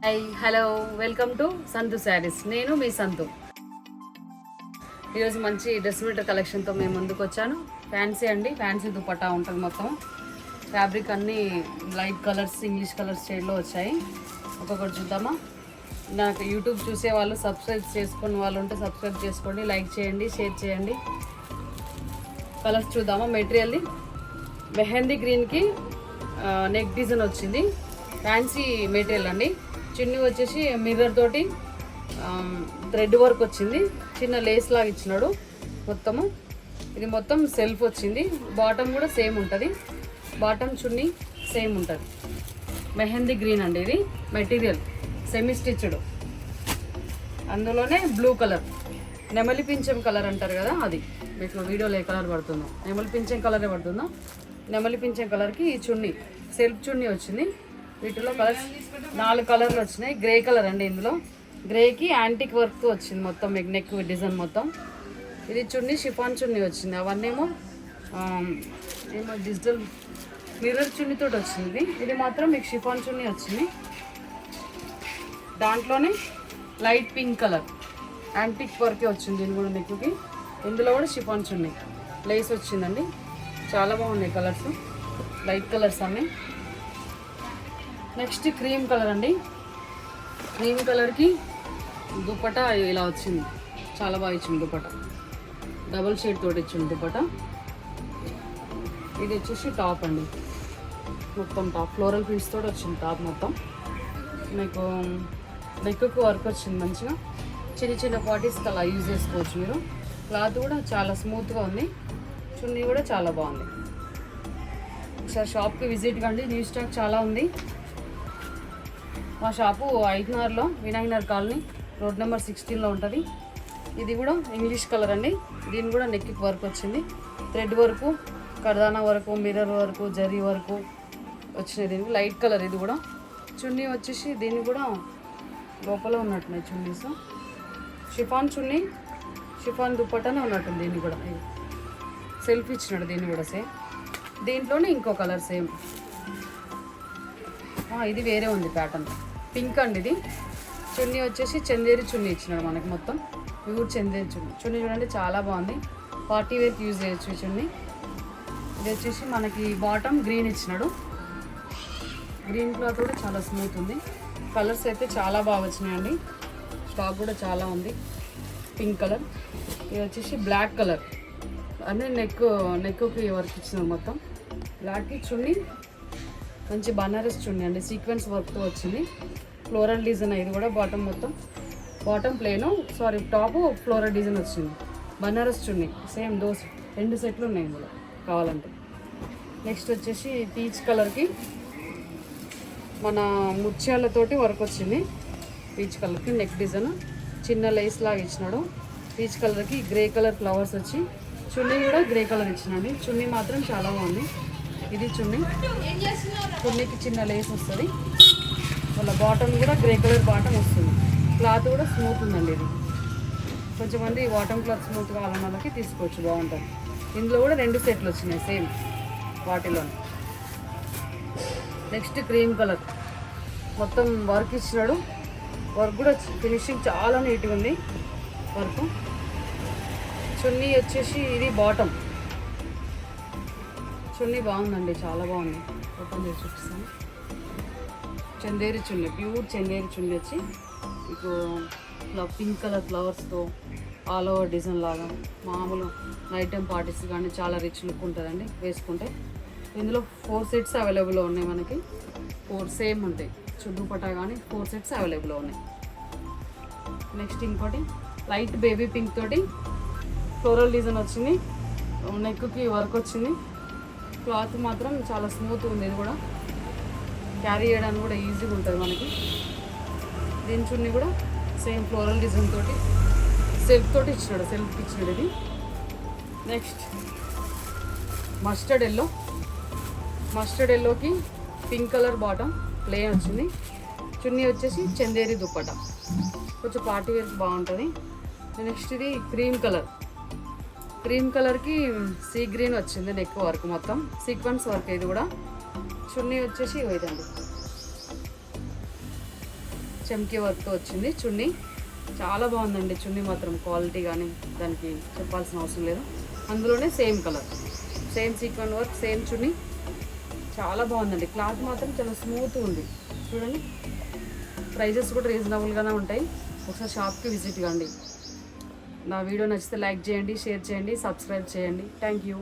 Hi hello welcome to సంతు శారీస్. నేను మీ సంతు. ఈరోజు మంచి డ్రెస్ మెటీరియల్ కలెక్షన్తో మేము ముందుకు వచ్చాను. ఫ్యాన్సీ అండి, ఫ్యాన్సీ దుపట్టా ఉంటుంది. మొత్తం ఫ్యాబ్రిక్ అన్నీ లైట్ కలర్స్, ఇంగ్లీష్ కలర్స్ షేడ్లో వచ్చాయి. ఒక్కొక్కటి చూద్దామా? నాకు యూట్యూబ్ చూసే వాళ్ళు, సబ్స్క్రైబ్ చేసుకున్న వాళ్ళు ఉంటే సబ్స్క్రైబ్ చేసుకోండి, లైక్ చేయండి, షేర్ చేయండి. కలర్స్ చూద్దామా? మెటీరియల్ది మెహందీ గ్రీన్కి నెక్ డిజైన్ వచ్చింది. ఫ్యాన్సీ మెటీరియల్ అండి. చున్నీ వచ్చేసి మిర్రర్ తోటి థ్రెడ్ వర్క్ వచ్చింది. చిన్న లేస్ లాగా ఇచ్చినాడు మొత్తము. ఇది మొత్తం సెల్ఫ్ వచ్చింది. బాటమ్ కూడా సేమ్ ఉంటుంది. బాటమ్ చున్నీ సేమ్ ఉంటుంది. మెహందీ గ్రీన్ అండి. ఇది మెటీరియల్ సెమీ స్టిచ్డ్. అందులోనే బ్లూ కలర్, నెమలి పింఛం కలర్ అంటారు కదా, అది మీకు వీడియోలో ఏ కలర్ పడుతుందో, నెమలి పింఛం కలరే పడుతుందో. నెమలి పింఛం కలర్కి ఈ చున్నీ సెల్ఫ్ చున్నీ వచ్చింది. వీటిలో కలర్స్ 4 కలర్లు వచ్చినాయి. గ్రే కలర్ అండి. ఇందులో గ్రేకి యాంటిక్ వర్క్ వచ్చింది మొత్తం, మీకు నెక్ డిజైన్ మొత్తం. ఇది చున్నీ షిఫాన్ చున్నీ వచ్చింది. అవన్నేమో ఏమో డిజిటల్ మిర్రర్ చున్నీతో వచ్చింది. ఇది మాత్రం మీకు షిఫాన్ చున్నీ వచ్చింది. దాంట్లోనే లైట్ పింక్ కలర్ యాంటిక్ వర్కే వచ్చింది. దీని కూడా నెక్కి. ఇందులో కూడా షిఫాన్ చున్నీ లేస్ వచ్చిందండి. చాలా బాగున్నాయి కలర్స్, లైట్ కలర్స్ అన్నీ. నెక్స్ట్ క్రీమ్ కలర్ అండి. క్రీమ్ కలర్కి దుపట్టా ఇలా వచ్చింది. చాలా బాగా ఇచ్చింది దుపట్టా. డబుల్ షేడ్ తోటి ఇచ్చింది దుపట్టా. ఇది వచ్చేసి టాప్ అండి. మొత్తం టాప్ ఫ్లోరల్ ప్రింట్స్ తోటి వచ్చింది టాప్ మొత్తం. మీకు నెక్కు వర్క్ వచ్చింది మంచిగా. చిన్న చిన్న పార్టీస్కి అలా యూజ్ చేసుకోవచ్చు మీరు. క్లాత్ కూడా చాలా స్మూత్గా ఉంది. చున్నీ కూడా చాలా బాగుంది. ఒకసారి షాప్కి విజిట్ కండి. న్యూ స్టాక్ చాలా ఉంది. మా షాపు ఐదునగర్లో, వినాయనగర్ కాలనీ, రోడ్ నెంబర్ 16లో ఉంటుంది. ఇది కూడా ఇంగ్లీష్ కలర్ అండి. దీని కూడా నెక్కి వర్క్ వచ్చింది. థ్రెడ్ వరకు, కర్దానా వరకు, మిర్రర్ వరకు, జరీ వరకు వచ్చినాయి. దీనికి లైట్ కలర్. ఇది కూడా చున్నీ వచ్చేసి దీన్ని కూడా లోపల ఉన్నట్టున్నాయి చున్నీస్. షిఫాన్ చున్నీ, షిఫాన్ దుప్పటానే ఉన్నట్టుంది. దీన్ని కూడా సెల్ఫ్ ఇచ్చినాడు. దీన్ని కూడా సేమ్. దీంట్లోనే ఇంకో కలర్ సేమ్. ఇది వేరే ఉంది ప్యాటర్న్. పింక్ అండి. ఇది చున్నీ వచ్చేసి చందేరి చున్నీ ఇచ్చినాడు మనకి మొత్తం. ప్యూర్ చందేరి చున్నీ. చున్నీ చూడండి చాలా బాగుంది. పార్టీ వేర్కి యూజ్ చేయొచ్చు చున్నీ. ఇది వచ్చేసి మనకి బాటమ్ గ్రీన్ ఇచ్చినాడు. గ్రీన్ క్లాత్ కూడా చాలా స్మూత్ ఉంది. కలర్స్ అయితే చాలా బాగా వచ్చినాయండి. స్టాక్ కూడా చాలా ఉంది. Pink colour. ఇది వచ్చేసి బ్లాక్ కలర్. అన్నీ నెక్కి వర్క్ ఇచ్చినాడు మొత్తం. బ్లాక్కి చున్నీ మంచి బనారస్ చున్నీ అండి. సీక్వెన్స్ వర్క్తో వచ్చింది. Floral design. ఇది కూడా బాటమ్ మొత్తం, bottom plain, top floral design వచ్చింది. బనారస్ చున్నీ సేమ్. 2 సెట్లు ఉన్నాయి ఇందులో కావాలంటే. నెక్స్ట్ వచ్చేసి పీచ్ కలర్కి మన ముత్యాలతోటి వర్క్ వచ్చింది. పీచ్ కలర్కి నెక్ డిజైన్ చిన్న లేస్ లాగా ఇచ్చినాడు. పీచ్ కలర్కి గ్రే కలర్ ఫ్లవర్స్ వచ్చి, చున్నీ కూడా గ్రే కలర్ ఇచ్చినాడు. చున్నీ మాత్రం చాలా బాగుంది. ఇది చున్నీ. చున్నీకి చిన్న లేస్ వస్తుంది. వాళ్ళ బాటమ్ కూడా గ్రే కలర్ బాటమ్ వస్తుంది. క్లాత్ కూడా స్మూత్ ఉందండి. ఇది కొంచెం మంది బాటమ్ క్లాత్ స్మూత్ కావాలన్న వాళ్ళకి తీసుకోవచ్చు, బాగుంటుంది. ఇందులో కూడా 2 సెట్లు వచ్చినాయి సేమ్ వాటిలో. Next cream colour. మొత్తం వర్క్ ఇచ్చినాడు. వర్క్ కూడా ఫినిషింగ్ చాలా నీట్గా ఉంది వర్క్. చున్నీ వచ్చేసి ఇది బాటమ్. చున్నీ బాగుందండి, చాలా బాగుంది. ఓపెన్ చేసి చూపిస్తాను. చందేరి చున్నీ, ప్యూర్ చందేరి చున్నీ వచ్చి మీకు ఇట్లా పింక్ కలర్ ఫ్లవర్స్తో ఆల్ ఓవర్ డిజైన్ లాగా. మామూలు నైట్ టైం పార్టీస్ కానీ చాలా రిచ్ లుక్ ఉంటుందండి వేసుకుంటే. ఇందులో 4 సెట్స్ అవైలబుల్లో ఉన్నాయి మనకి. 4 సేమ్ ఉంటాయి. దుపట్టా కానీ 4 సెట్స్ అవైలబుల్లో ఉన్నాయి. నెక్స్ట్ ఇంకోటి లైట్ బేబీ పింక్ తోటి ఫ్లోరల్ డిజైన్ వచ్చింది. నెక్కి వర్క్ వచ్చింది. క్లాత్ మాత్రం చాలా స్మూత్ ఉంది. ఇది కూడా క్యారీ చేయడానికి కూడా ఈజీగా ఉంటుంది మనకి. దీని చున్నీ కూడా సేమ్ ఫ్లోరల్ డిజైన్ తోటి సెల్ఫ్ తోటి ఇచ్చినాడు. సెల్ఫ్కి ఇచ్చినాడు ఇది. Next mustard yellow. మస్టర్డ్ ఎల్లోకి పింక్ కలర్ బాటమ్ ప్లేన్ వచ్చింది. చున్నీ వచ్చేసి చందేరి దుప్పట. కొంచెం పార్టీ వేర్కి బాగుంటుంది. నెక్స్ట్ ఇది క్రీమ్ కలర్. క్రీమ్ కలర్కి సీ గ్రీన్ వచ్చింది. నెక్ వర్క్ మొత్తం సీక్వెన్స్ వర్క్. ఇది కూడా చున్నీ వచ్చేసి ఇదండి. చెమ్కీ వర్క్తో వచ్చింది చున్నీ. చాలా బాగుందండి చున్నీ మాత్రం, క్వాలిటీ కానీ దానికి చెప్పాల్సిన అవసరం లేదు. అందులోనే same colour, same sequence work, same chunni. చాలా బాగుందండి. క్లాత్ మాత్రం చాలా స్మూత్ ఉంది చూడండి. ప్రైజెస్ కూడా రీజనబుల్గానే ఉంటాయి. ఒకసారి షాప్కి విజిట్ కండి. నా వీడియో నచ్చితే లైక్ చేయండి, షేర్ చేయండి, సబ్స్క్రైబ్ చేయండి. Thank you.